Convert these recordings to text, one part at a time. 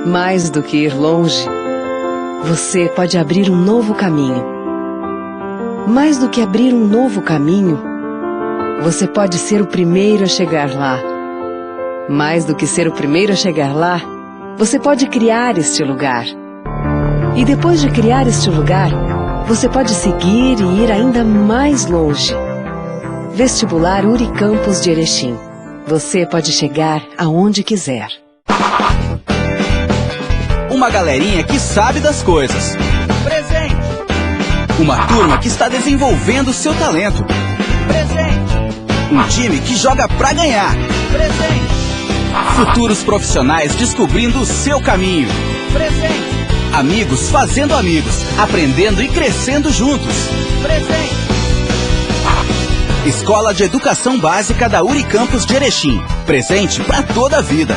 Mais do que ir longe, você pode abrir um novo caminho. Mais do que abrir um novo caminho, você pode ser o primeiro a chegar lá. Mais do que ser o primeiro a chegar lá, você pode criar este lugar. E depois de criar este lugar, você pode seguir e ir ainda mais longe. Vestibular Unicampus de Erechim. Você pode chegar aonde quiser. Uma galerinha que sabe das coisas. Presente. Uma turma que está desenvolvendo seu talento. Presente. Um time que joga pra ganhar. Presente. Futuros profissionais descobrindo o seu caminho. Presente. Amigos fazendo amigos, aprendendo e crescendo juntos. Presente. Escola de Educação Básica da Unicampus de Erechim. Presente para toda a vida.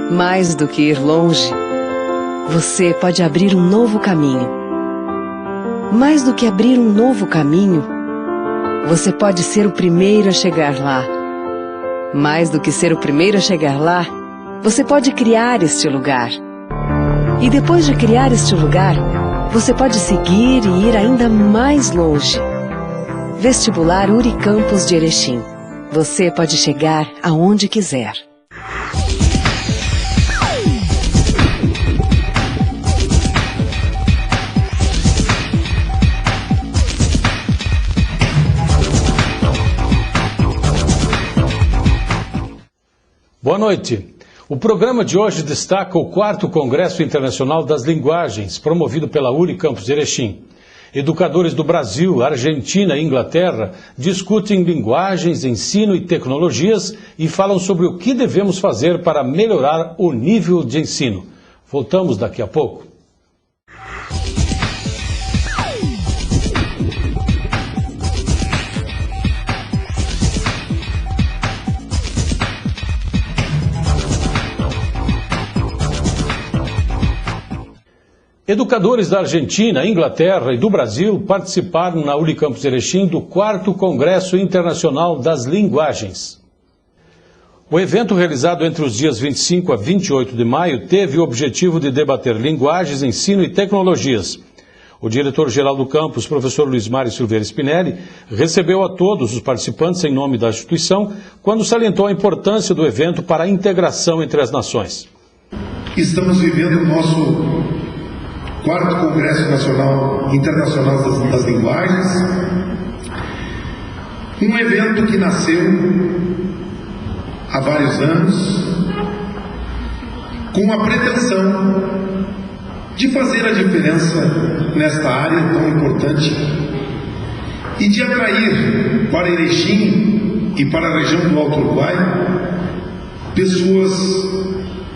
Mais do que ir longe, você pode abrir um novo caminho. Mais do que abrir um novo caminho, você pode ser o primeiro a chegar lá. Mais do que ser o primeiro a chegar lá, você pode criar este lugar. E depois de criar este lugar, você pode seguir e ir ainda mais longe. Vestibular Unicampus de Erechim. Você pode chegar aonde quiser. Boa noite. O programa de hoje destaca o 4º Congresso Internacional das Linguagens, promovido pela Unicampus de Erechim. Educadores do Brasil, Argentina e Inglaterra discutem linguagens, ensino e tecnologias e falam sobre o que devemos fazer para melhorar o nível de ensino. Voltamos daqui a pouco. Educadores da Argentina, Inglaterra e do Brasil participaram na Unicampus Erechim do 4º Congresso Internacional das Linguagens. O evento, realizado entre os dias 25 a 28 de maio, teve o objetivo de debater linguagens, ensino e tecnologias. O diretor-geral do campus, professor Luiz Mário Silveira Spinelli, recebeu a todos os participantes em nome da instituição, quando salientou a importância do evento para a integração entre as nações. Estamos vivendo o nosso 4º Congresso Internacional das Linguagens, um evento que nasceu há vários anos com a pretensão de fazer a diferença nesta área tão importante e de atrair para Erechim e para a região do Alto Uruguai pessoas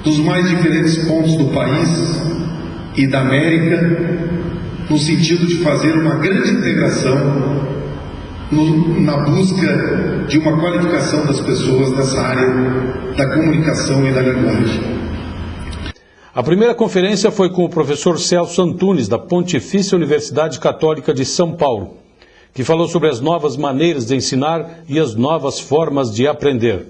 dos mais diferentes pontos do país e da América, no sentido de fazer uma grande integração na busca de uma qualificação das pessoas nessa área da comunicação e da linguagem. A primeira conferência foi com o professor Celso Antunes, da Pontifícia Universidade Católica de São Paulo, que falou sobre as novas maneiras de ensinar e as novas formas de aprender.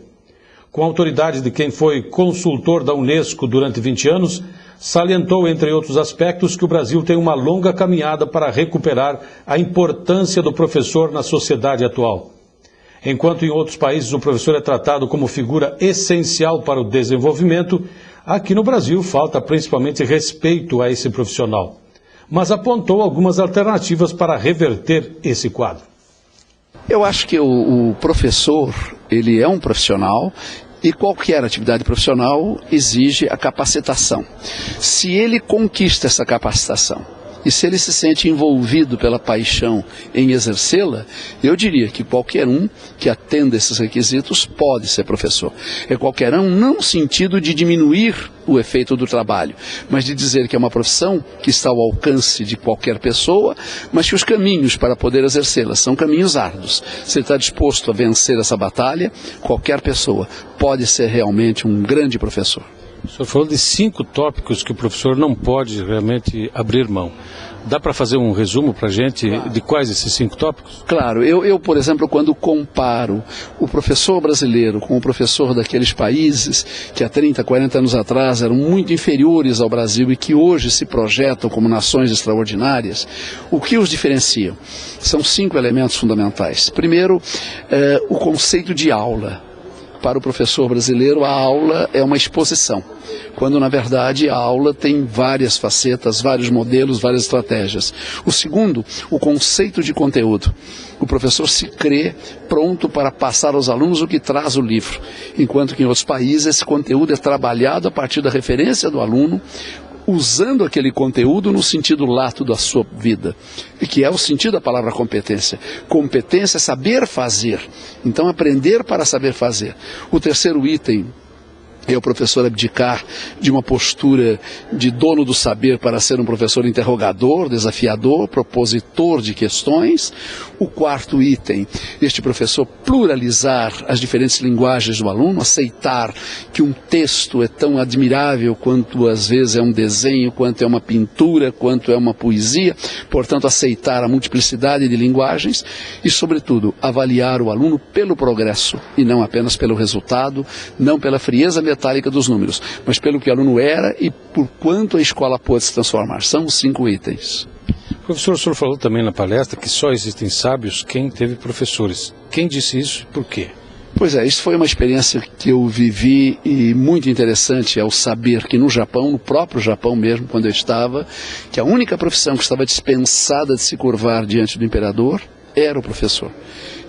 Com a autoridade de quem foi consultor da Unesco durante 20 anos, salientou, entre outros aspectos, que o Brasil tem uma longa caminhada para recuperar a importância do professor na sociedade atual. Enquanto em outros países o professor é tratado como figura essencial para o desenvolvimento, aqui no Brasil falta principalmente respeito a esse profissional. Mas apontou algumas alternativas para reverter esse quadro. Eu acho que o professor, ele é um profissional. E qualquer atividade profissional exige a capacitação. Se ele conquista essa capacitação e se ele se sente envolvido pela paixão em exercê-la, eu diria que qualquer um que atenda esses requisitos pode ser professor. É qualquer um não no sentido de diminuir o efeito do trabalho, mas de dizer que é uma profissão que está ao alcance de qualquer pessoa, mas que os caminhos para poder exercê-la são caminhos árduos. Se ele está disposto a vencer essa batalha, qualquer pessoa pode ser realmente um grande professor. O senhor falou de 5 tópicos que o professor não pode realmente abrir mão. Dá para fazer um resumo para a gente de quais esses 5 tópicos? Claro, eu, por exemplo, quando comparo o professor brasileiro com o professor daqueles países que há 30, 40 anos atrás eram muito inferiores ao Brasil e que hoje se projetam como nações extraordinárias, o que os diferenciam? São 5 elementos fundamentais. Primeiro, o conceito de aula. Para o professor brasileiro, a aula é uma exposição, quando na verdade a aula tem várias facetas, vários modelos, várias estratégias. O segundo, o conceito de conteúdo. O professor se crê pronto para passar aos alunos o que traz o livro, enquanto que em outros países esse conteúdo é trabalhado a partir da referência do aluno, usando aquele conteúdo no sentido lato da sua vida, e que é o sentido da palavra competência. Competência é saber fazer, então aprender para saber fazer. O terceiro item é o professor abdicar de uma postura de dono do saber para ser um professor interrogador, desafiador, propositor de questões. O quarto item, este professor pluralizar as diferentes linguagens do aluno, aceitar que um texto é tão admirável quanto às vezes é um desenho, quanto é uma pintura, quanto é uma poesia, portanto aceitar a multiplicidade de linguagens e, sobretudo, avaliar o aluno pelo progresso e não apenas pelo resultado, não pela frieza metálica dos números, mas pelo que o aluno era e por quanto a escola pôde se transformar. São os 5 itens. Professor, o senhor falou também na palestra que só existem sábios quem teve professores. Quem disse isso e por quê? Pois é, isso foi uma experiência que eu vivi e muito interessante ao saber que no Japão, no próprio Japão mesmo, quando eu estava, que a única profissão que estava dispensada de se curvar diante do imperador era o professor.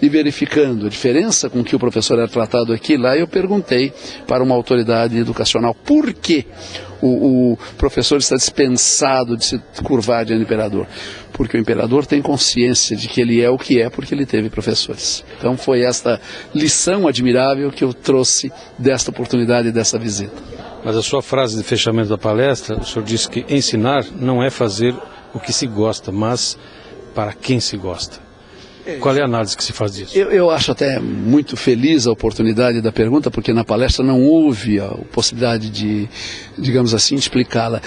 E verificando a diferença com que o professor era tratado aqui, lá eu perguntei para uma autoridade educacional por que o professor está dispensado de se curvar diante do imperador. Porque o imperador tem consciência de que ele é o que é porque ele teve professores. Então foi esta lição admirável que eu trouxe desta oportunidade e dessa visita. Mas a sua frase de fechamento da palestra, o senhor disse que ensinar não é fazer o que se gosta, mas para quem se gosta. Qual é a análise que se faz disso? Eu acho até muito feliz a oportunidade da pergunta, porque na palestra não houve a possibilidade de, digamos assim, explicá-la.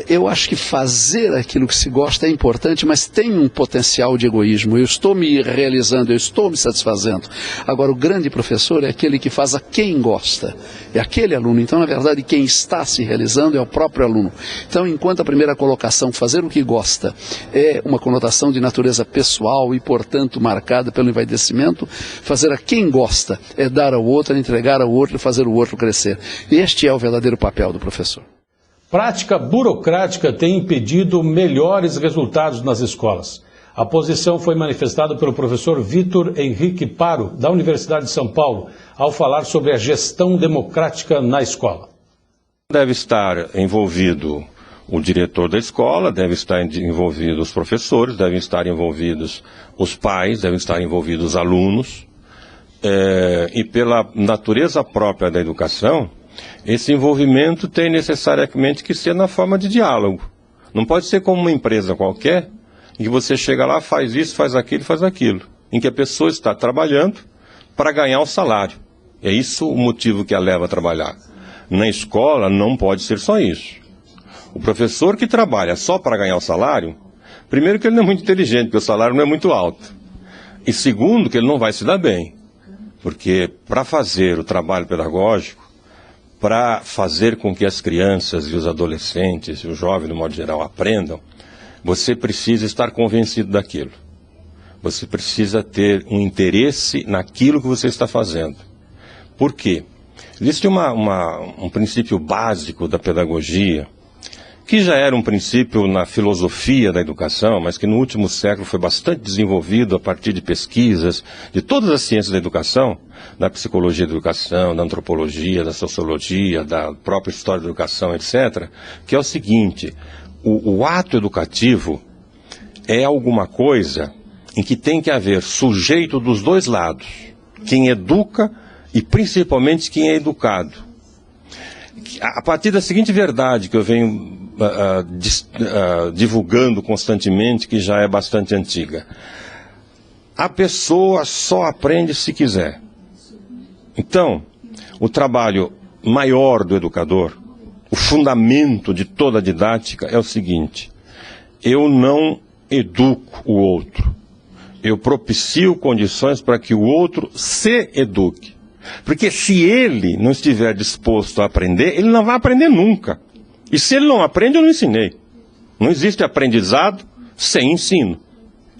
Eu acho que fazer aquilo que se gosta é importante, mas tem um potencial de egoísmo. Eu estou me realizando, eu estou me satisfazendo. Agora, o grande professor é aquele que faz a quem gosta. É aquele aluno. Então, na verdade, quem está se realizando é o próprio aluno. Então, enquanto a primeira colocação, fazer o que gosta, é uma conotação de natureza pessoal e, portanto, marcada pelo envaidecimento, fazer a quem gosta é dar ao outro, é entregar ao outro e fazer o outro crescer. Este é o verdadeiro papel do professor. Prática burocrática tem impedido melhores resultados nas escolas. A posição foi manifestada pelo professor Vitor Henrique Paro, da Universidade de São Paulo, ao falar sobre a gestão democrática na escola. Deve estar envolvido o diretor da escola, deve estar envolvido os professores, devem estar envolvidos os pais, devem estar envolvidos os alunos. E pela natureza própria da educação, esse envolvimento tem necessariamente que ser na forma de diálogo. Não pode ser como uma empresa qualquer, em que você chega lá, faz isso, faz aquilo, em que a pessoa está trabalhando para ganhar o salário. É isso o motivo que a leva a trabalhar. Na escola não pode ser só isso. O professor que trabalha só para ganhar o salário, primeiro que ele não é muito inteligente, porque o salário não é muito alto. E segundo, que ele não vai se dar bem. Porque para fazer o trabalho pedagógico, para fazer com que as crianças e os adolescentes e os jovens, no modo geral, aprendam, você precisa estar convencido daquilo. Você precisa ter um interesse naquilo que você está fazendo. Por quê? Existe um princípio básico da pedagogia, que já era um princípio na filosofia da educação, mas que no último século foi bastante desenvolvido a partir de pesquisas de todas as ciências da educação, da psicologia da educação, da antropologia, da sociologia, da própria história da educação, etc., que é o seguinte: o ato educativo é alguma coisa em que tem que haver sujeito dos dois lados, quem educa e principalmente quem é educado. A partir da seguinte verdade que eu venho divulgando constantemente, que já é bastante antiga: a pessoa só aprende se quiser. Então, o trabalho maior do educador o fundamento de toda a didática é o seguinte: eu não educo o outro, eu propicio condições para que o outro se eduque. Porque se ele não estiver disposto a aprender, ele não vai aprender nunca. E se ele não aprende, eu não ensinei. Não existe aprendizado sem ensino.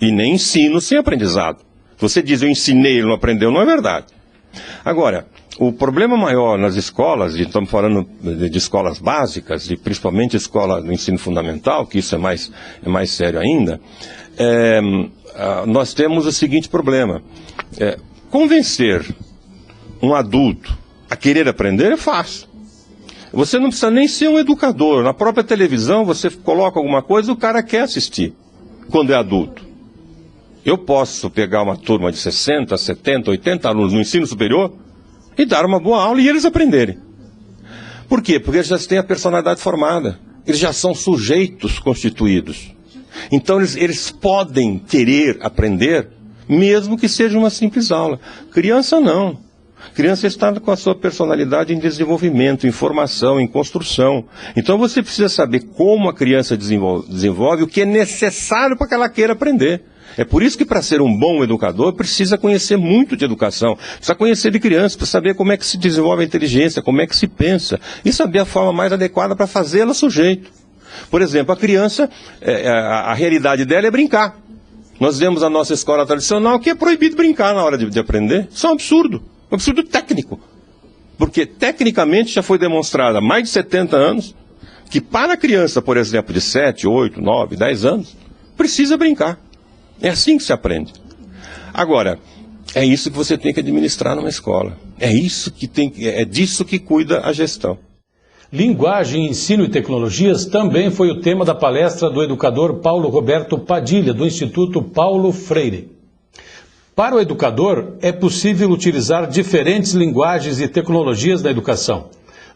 E nem ensino sem aprendizado. Você diz, eu ensinei, ele não aprendeu, não é verdade. Agora, o problema maior nas escolas, e estamos falando de escolas básicas, e principalmente escola do ensino fundamental, que isso é mais sério ainda, nós temos o seguinte problema. Convencer um adulto a querer aprender é fácil. Você não precisa nem ser um educador. Na própria televisão, você coloca alguma coisa e o cara quer assistir, quando é adulto. Eu posso pegar uma turma de 60, 70, 80 alunos no ensino superior e dar uma boa aula e eles aprenderem. Por quê? Porque eles já têm a personalidade formada. Eles já são sujeitos constituídos. Então eles podem querer aprender, mesmo que seja uma simples aula. Criança não. Criança está com a sua personalidade em desenvolvimento, em formação, em construção. Então você precisa saber como a criança desenvolve o que é necessário para que ela queira aprender. É por isso que para ser um bom educador precisa conhecer muito de educação, precisa conhecer de criança, para saber como é que se desenvolve a inteligência, como é que se pensa, e saber a forma mais adequada para fazê-la sujeito. Por exemplo, a criança, a realidade dela é brincar. Nós vemos a nossa escola tradicional que é proibido brincar na hora de aprender. Isso é um absurdo. Um absurdo técnico, porque tecnicamente já foi demonstrado há mais de 70 anos que para a criança, por exemplo, de 7, 8, 9, 10 anos, precisa brincar. É assim que se aprende. Agora, é isso que você tem que administrar numa escola. É disso que cuida a gestão. Linguagem, ensino e tecnologias também foi o tema da palestra do educador Paulo Roberto Padilha, do Instituto Paulo Freire. Para o educador, é possível utilizar diferentes linguagens e tecnologias na educação.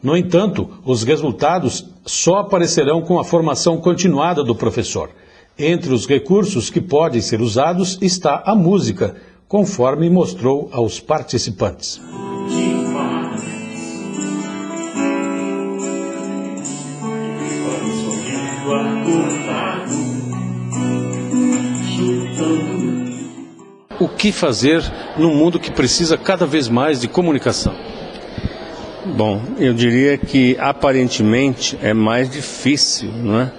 No entanto, os resultados só aparecerão com a formação continuada do professor. Entre os recursos que podem ser usados está a música, conforme mostrou aos participantes. O que fazer num mundo que precisa cada vez mais de comunicação? Bom, eu diria que aparentemente é mais difícil, não é?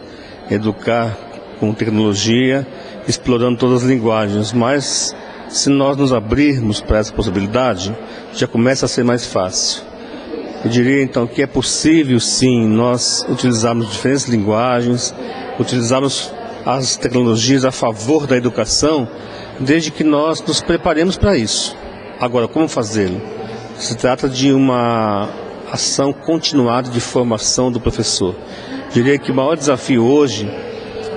Educar com tecnologia, explorando todas as linguagens, mas se nós nos abrirmos para essa possibilidade, já começa a ser mais fácil. Eu diria então que é possível sim nós utilizarmos diferentes linguagens, utilizarmos as tecnologias a favor da educação, desde que nós nos preparemos para isso. Agora, como fazê-lo? Se trata de uma ação continuada de formação do professor. Eu diria que o maior desafio hoje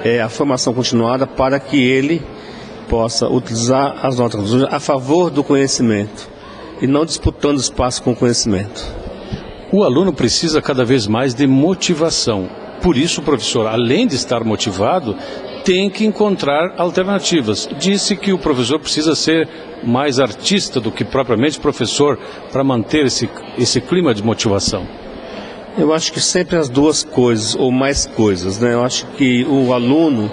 é a formação continuada para que ele possa utilizar as novas tecnologias a favor do conhecimento e não disputando espaço com o conhecimento. O aluno precisa cada vez mais de motivação. Por isso, o professor, além de estar motivado, tem que encontrar alternativas. Disse que o professor precisa ser mais artista do que propriamente professor para manter esse clima de motivação. Eu acho que sempre as duas coisas, ou mais coisas, né? Eu acho que o aluno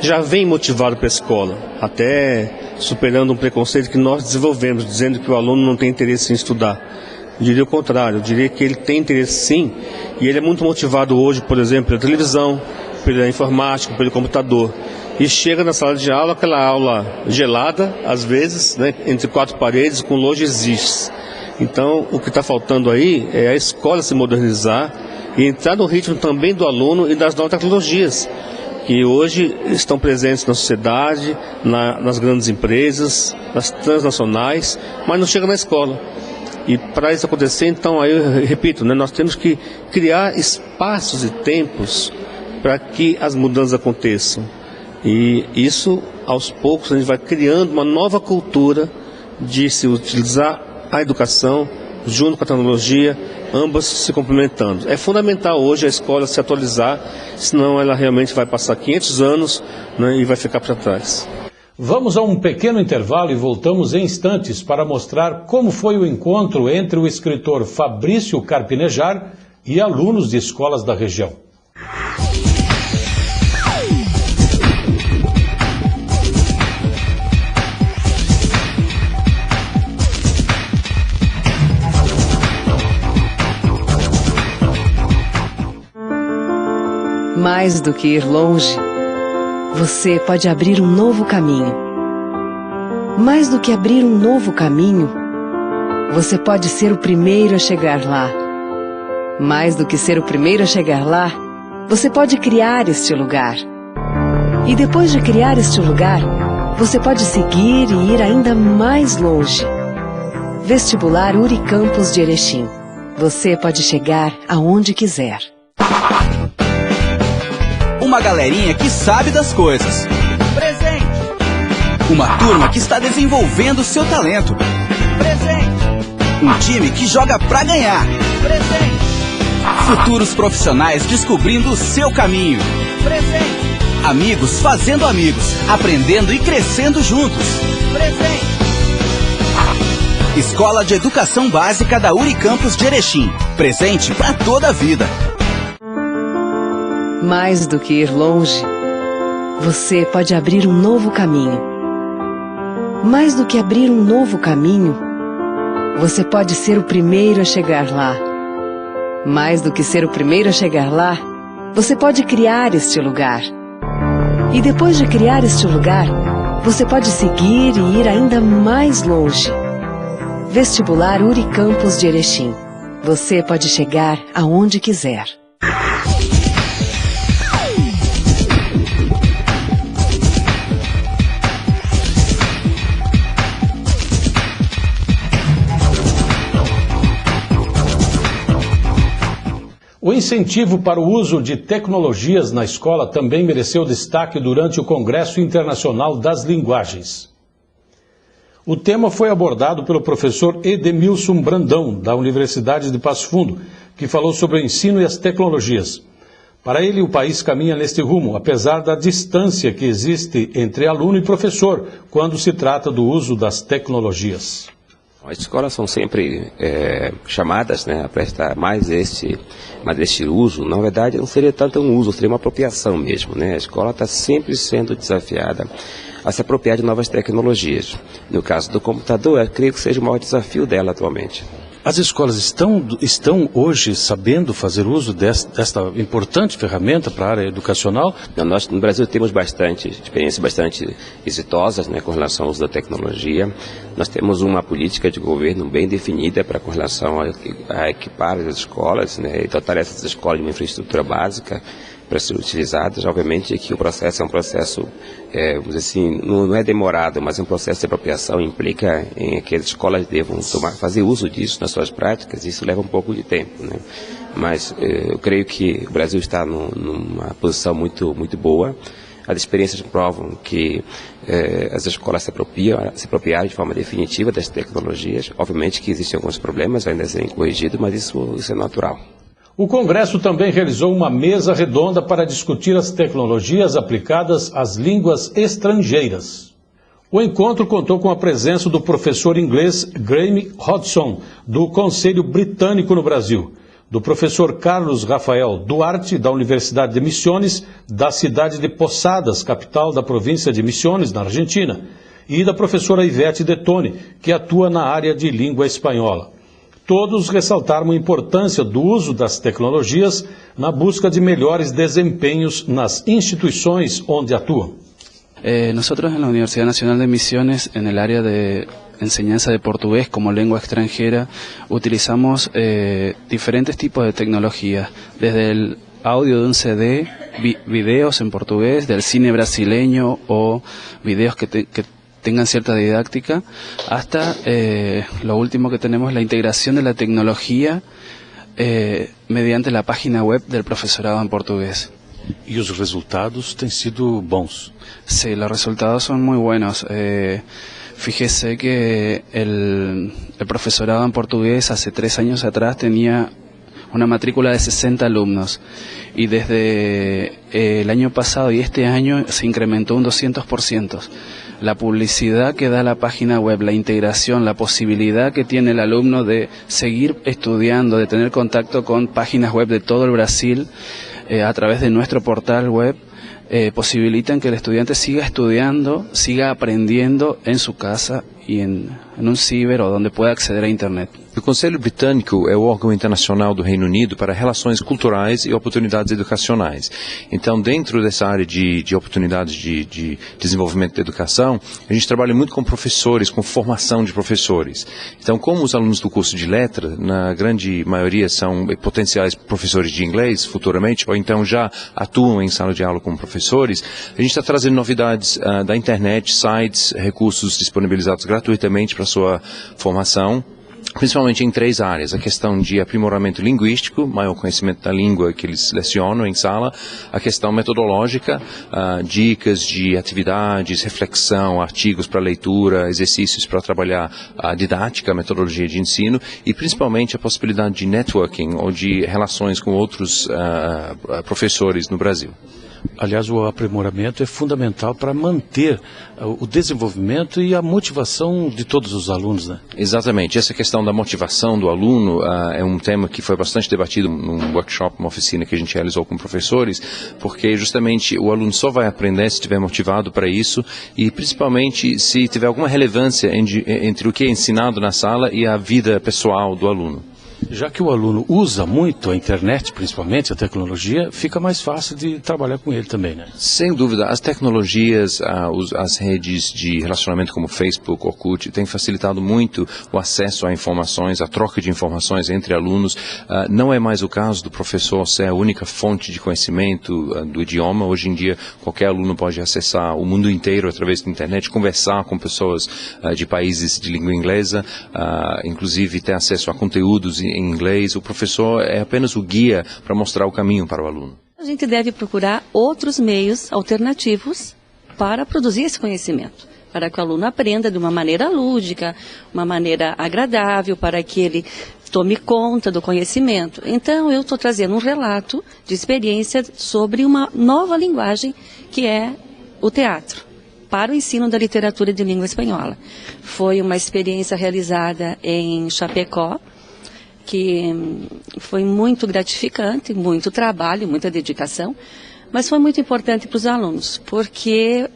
já vem motivado para a escola, até superando um preconceito que nós desenvolvemos, dizendo que o aluno não tem interesse em estudar. Eu diria o contrário, eu diria que ele tem interesse sim, e ele é muito motivado hoje, por exemplo, pela televisão, pela informática, pelo computador. E chega na sala de aula, aquela aula gelada, às vezes, né, entre quatro paredes, com logis. Então, o que está faltando aí é a escola se modernizar e entrar no ritmo também do aluno e das novas tecnologias, que hoje estão presentes na sociedade, nas grandes empresas, nas transnacionais, mas não chega na escola. E para isso acontecer, então, aí eu repito, né, nós temos que criar espaços e tempos para que as mudanças aconteçam. E isso, aos poucos, a gente vai criando uma nova cultura de se utilizar a educação junto com a tecnologia, ambas se complementando. É fundamental hoje a escola se atualizar, senão ela realmente vai passar 500 anos, né, e vai ficar para trás. Vamos a um pequeno intervalo e voltamos em instantes para mostrar como foi o encontro entre o escritor Fabrício Carpinejar e alunos de escolas da região. Mais do que ir longe, você pode abrir um novo caminho. Mais do que abrir um novo caminho, você pode ser o primeiro a chegar lá. Mais do que ser o primeiro a chegar lá, você pode criar este lugar. E depois de criar este lugar, você pode seguir e ir ainda mais longe. Vestibular Unicampus de Erechim. Você pode chegar aonde quiser. Uma galerinha que sabe das coisas. Presente. Uma turma que está desenvolvendo seu talento. Presente. Um time que joga pra ganhar. Presente. Futuros profissionais descobrindo o seu caminho. Presente. Amigos fazendo amigos, aprendendo e crescendo juntos. Presente. Escola de Educação Básica da Unicampus de Erechim. Presente para toda a vida. Mais do que ir longe, você pode abrir um novo caminho. Mais do que abrir um novo caminho, você pode ser o primeiro a chegar lá. Mais do que ser o primeiro a chegar lá, você pode criar este lugar. E depois de criar este lugar, você pode seguir e ir ainda mais longe. Vestibular Unicampus de Erechim. Você pode chegar aonde quiser. O incentivo para o uso de tecnologias na escola também mereceu destaque durante o Congresso Internacional das Linguagens. O tema foi abordado pelo professor Edemilson Brandão, da Universidade de Passo Fundo, que falou sobre o ensino e as tecnologias. Para ele, o país caminha neste rumo, apesar da distância que existe entre aluno e professor, quando se trata do uso das tecnologias. As escolas são sempre chamadas, né, a prestar mais este uso. Na verdade, não seria tanto um uso, seria uma apropriação mesmo, né? A escola está sempre sendo desafiada a se apropriar de novas tecnologias. No caso do computador, eu creio que seja o maior desafio dela atualmente. As escolas estão hoje sabendo fazer uso desta importante ferramenta para a área educacional? Nós no Brasil temos experiências bastante exitosas, né, com relação ao uso da tecnologia. Nós temos uma política de governo bem definida com relação a equipar as escolas, né, e dotar essas escolas de uma infraestrutura básica para serem utilizadas. Obviamente que o processo é um processo, vamos dizer assim, não é demorado, mas é um processo de apropriação, implica em que as escolas devam fazer uso disso nas suas práticas, e isso leva um pouco de tempo, né? Mas eu creio que o Brasil está numa posição muito, muito boa. As experiências provam que as escolas se apropriaram de forma definitiva das tecnologias. Obviamente que existem alguns problemas ainda a serem corrigidos, mas isso é natural. O Congresso também realizou uma mesa redonda para discutir as tecnologias aplicadas às línguas estrangeiras. O encontro contou com a presença do professor inglês Graeme Hodgson, do Conselho Britânico no Brasil, do professor Carlos Rafael Duarte, da Universidade de Misiones, da cidade de Posadas, capital da província de Misiones, na Argentina, e da professora Ivete Detone, que atua na área de língua espanhola. Todos ressaltaram a importância do uso das tecnologias na busca de melhores desempenhos nas instituições onde atuam. Nosotros en la Universidad Nacional de Misiones, en el área de enseñanza de portugués como lengua extranjera, utilizamos diferentes tipos de tecnología, desde el audio de un CD, videos en portugués, del cine brasileño o videos que tengan cierta didáctica, hasta lo último que tenemos es la integración de la tecnología mediante la página web del profesorado en portugués. E os resultados têm sido bons? Sí, los resultados son muy buenos. Fíjese que el profesorado en portugués hace 3 años atrás tenía una matrícula de 60 alumnos. Y desde el año pasado y este año se incrementó un 200%. La publicidad que da la página web, la integración, la posibilidad que tiene el alumno de seguir estudiando, de tener contacto con páginas web de todo el Brasil a través de nuestro portal web, posibilitan que el estudiante siga estudiando, siga aprendiendo en su casa e em um ciber ou onde pueda acceder à internet. O Conselho Britânico é o órgão internacional do Reino Unido para relações culturais e oportunidades educacionais. Então, dentro dessa área de oportunidades de desenvolvimento da educação, a gente trabalha muito com professores, com formação de professores. Então, como os alunos do curso de letra, na grande maioria são potenciais professores de inglês, futuramente, ou então já atuam em sala de aula como professores, a gente está trazendo novidades da internet, sites, recursos disponibilizados gratuitamente para sua formação, principalmente em 3 áreas: a questão de aprimoramento linguístico, maior conhecimento da língua que eles lecionam em sala, a questão metodológica, dicas de atividades, reflexão, artigos para leitura, exercícios para trabalhar a didática, a metodologia de ensino, e principalmente a possibilidade de networking ou de relações com outros professores no Brasil. Aliás, o aprimoramento é fundamental para manter o desenvolvimento e a motivação de todos os alunos, né? Exatamente. Essa questão da motivação do aluno é um tema que foi bastante debatido num workshop, uma oficina que a gente realizou com professores, porque justamente o aluno só vai aprender se estiver motivado para isso e principalmente se tiver alguma relevância entre o que é ensinado na sala e a vida pessoal do aluno. Já que o aluno usa muito a internet, principalmente a tecnologia, fica mais fácil de trabalhar com ele também, né? Sem dúvida, as tecnologias, as redes de relacionamento como Facebook, Orkut, têm facilitado muito o acesso a informações, a troca de informações entre alunos. Não é mais o caso do professor ser a única fonte de conhecimento do idioma. Hoje em dia, qualquer aluno pode acessar o mundo inteiro através da internet, conversar com pessoas de países de língua inglesa, inclusive ter acesso a conteúdos em inglês. O professor é apenas o guia para mostrar o caminho para o aluno. A gente deve procurar outros meios alternativos para produzir esse conhecimento, para que o aluno aprenda de uma maneira lúdica, uma maneira agradável, para que ele tome conta do conhecimento. Então, eu estou trazendo um relato de experiência sobre uma nova linguagem, que é o teatro, para o ensino da literatura de língua espanhola. Foi uma experiência realizada em Chapecó, que foi muito gratificante, muito trabalho, muita dedicação, mas foi muito importante para os alunos, porque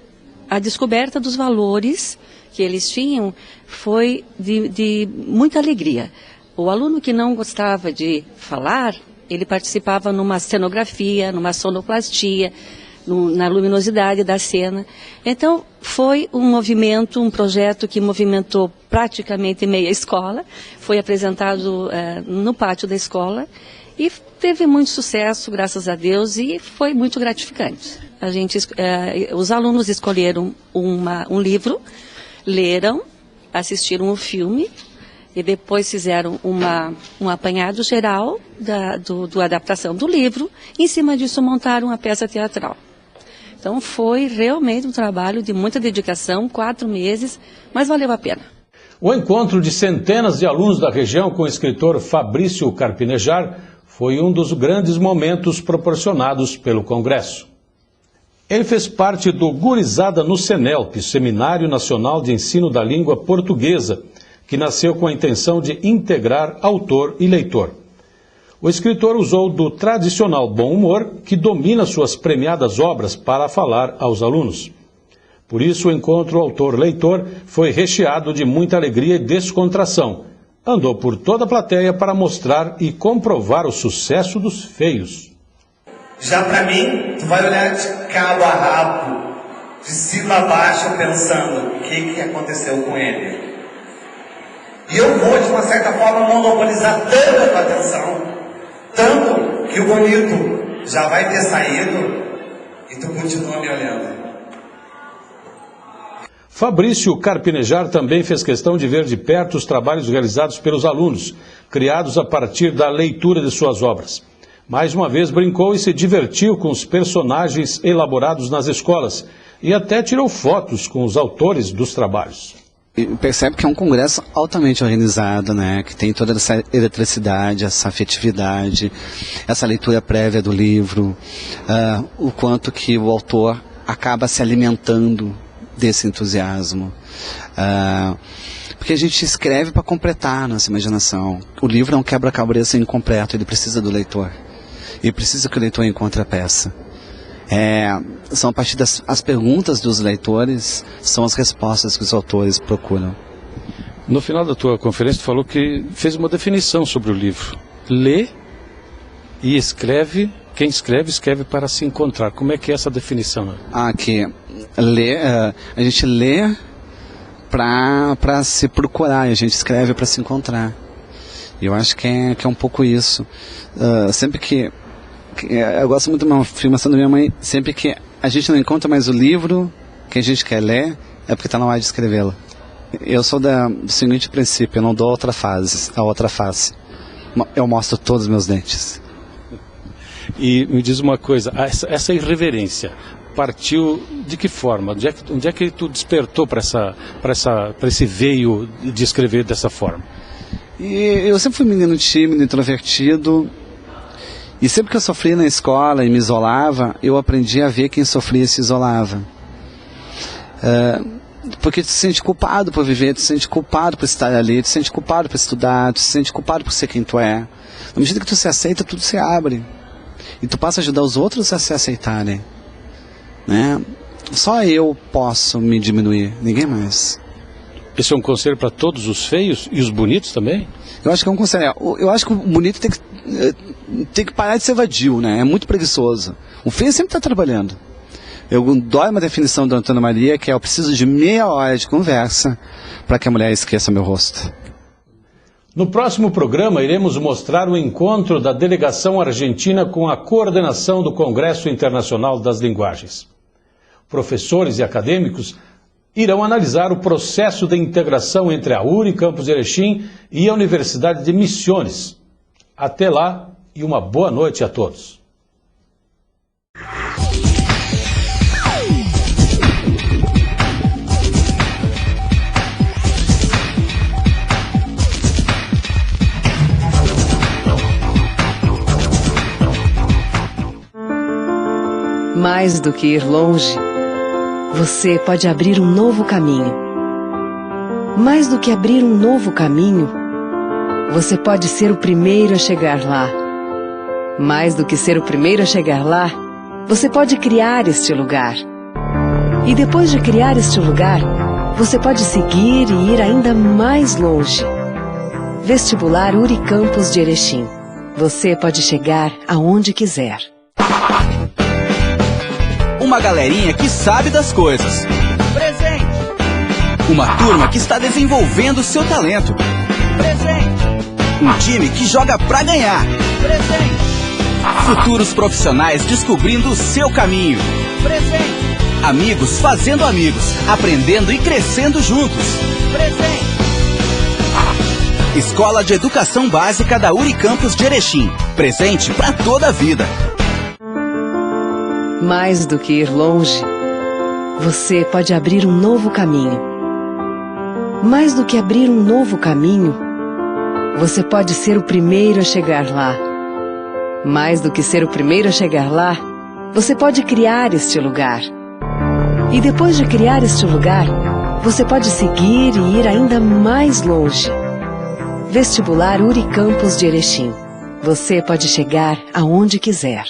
a descoberta dos valores que eles tinham foi de muita alegria. O aluno que não gostava de falar, ele participava numa cenografia, numa sonoplastia, na luminosidade da cena. Então, foi um movimento, um projeto que movimentou praticamente meia escola, foi apresentado no pátio da escola e teve muito sucesso, graças a Deus, e foi muito gratificante. Os alunos escolheram um livro, leram, assistiram o filme e depois fizeram um apanhado geral da adaptação do livro, e em cima disso montaram uma peça teatral. Então foi realmente um trabalho de muita dedicação, 4 meses, mas valeu a pena. O encontro de centenas de alunos da região com o escritor Fabrício Carpinejar foi um dos grandes momentos proporcionados pelo Congresso. Ele fez parte do Gurizada no Senelp, Seminário Nacional de Ensino da Língua Portuguesa, que nasceu com a intenção de integrar autor e leitor. O escritor usou do tradicional bom humor que domina suas premiadas obras para falar aos alunos. Por isso, o encontro autor-leitor foi recheado de muita alegria e descontração. Andou por toda a plateia para mostrar e comprovar o sucesso dos feios. Já para mim, tu vai olhar de cabo a rabo, de cima a baixo, pensando o que aconteceu com ele. E eu vou, de uma certa forma, monopolizar tanto a tua atenção, tanto que o bonito já vai ter saído e tu continua me olhando. Fabrício Carpinejar também fez questão de ver de perto os trabalhos realizados pelos alunos, criados a partir da leitura de suas obras. Mais uma vez brincou e se divertiu com os personagens elaborados nas escolas e até tirou fotos com os autores dos trabalhos. percebe que é um congresso altamente organizado, né? Que tem toda essa eletricidade, essa afetividade, essa leitura prévia do livro, o quanto que o autor acaba se alimentando desse entusiasmo. Porque a gente escreve para completar a nossa imaginação. O livro é um quebra-cabeça incompleto, ele precisa do leitor. Ele precisa que o leitor encontre a peça. São a partir das perguntas dos leitores, são as respostas que os autores procuram. No final da tua conferência, tu falou que fez uma definição sobre o livro. Lê e escreve, quem escreve, escreve para se encontrar. Como é que é essa definição? Que a gente lê para se procurar, e a gente escreve para se encontrar. E eu acho que é um pouco isso. Sempre que eu gosto muito de uma afirmação da minha mãe, sempre que a gente não encontra mais o livro que a gente quer ler, é porque está na hora de escrevê-lo. Eu sou do seguinte princípio, eu não dou a outra face. Eu mostro todos os meus dentes. E me diz uma coisa, essa irreverência partiu de que forma? Onde é que tu despertou para esse veio de escrever dessa forma? E eu sempre fui menino tímido, introvertido. E sempre que eu sofria na escola e me isolava, eu aprendi a ver quem sofria e se isolava. Porque tu se sente culpado por viver, tu se sente culpado por estar ali, tu se sente culpado por estudar, tu se sente culpado por ser quem tu é. Na medida que tu se aceita, tudo se abre. E tu passa a ajudar os outros a se aceitarem. Né? Só eu posso me diminuir, ninguém mais. Esse é um conselho para todos os feios e os bonitos também? Eu acho que é um conselho. Eu acho que o bonito tem que parar de ser vadio, né? É muito preguiçoso. O feio sempre está trabalhando. Eu dou uma definição da Antônia Maria, que é: eu preciso de meia hora de conversa para que a mulher esqueça meu rosto. No próximo programa, iremos mostrar o encontro da delegação argentina com a coordenação do Congresso Internacional das Linguagens. Professores e acadêmicos irão analisar o processo de integração entre a URI Campus de Erechim e a Universidade de Misiones. Até lá e uma boa noite a todos. Mais do que ir longe, você pode abrir um novo caminho. Mais do que abrir um novo caminho, você pode ser o primeiro a chegar lá. Mais do que ser o primeiro a chegar lá, você pode criar este lugar. E depois de criar este lugar, você pode seguir e ir ainda mais longe. Vestibular URI Campus de Erechim. Você pode chegar aonde quiser. Uma galerinha que sabe das coisas. Presente. Uma turma que está desenvolvendo seu talento. Presente. Um time que joga pra ganhar. Presente. Futuros profissionais descobrindo o seu caminho. Presente. Amigos fazendo amigos, aprendendo e crescendo juntos. Presente. Escola de Educação Básica da URI Campus de Erechim. Presente pra toda a vida. Mais do que ir longe, você pode abrir um novo caminho. Mais do que abrir um novo caminho, você pode ser o primeiro a chegar lá. Mais do que ser o primeiro a chegar lá, você pode criar este lugar. E depois de criar este lugar, você pode seguir e ir ainda mais longe. Vestibular URI Campus de Erechim. Você pode chegar aonde quiser.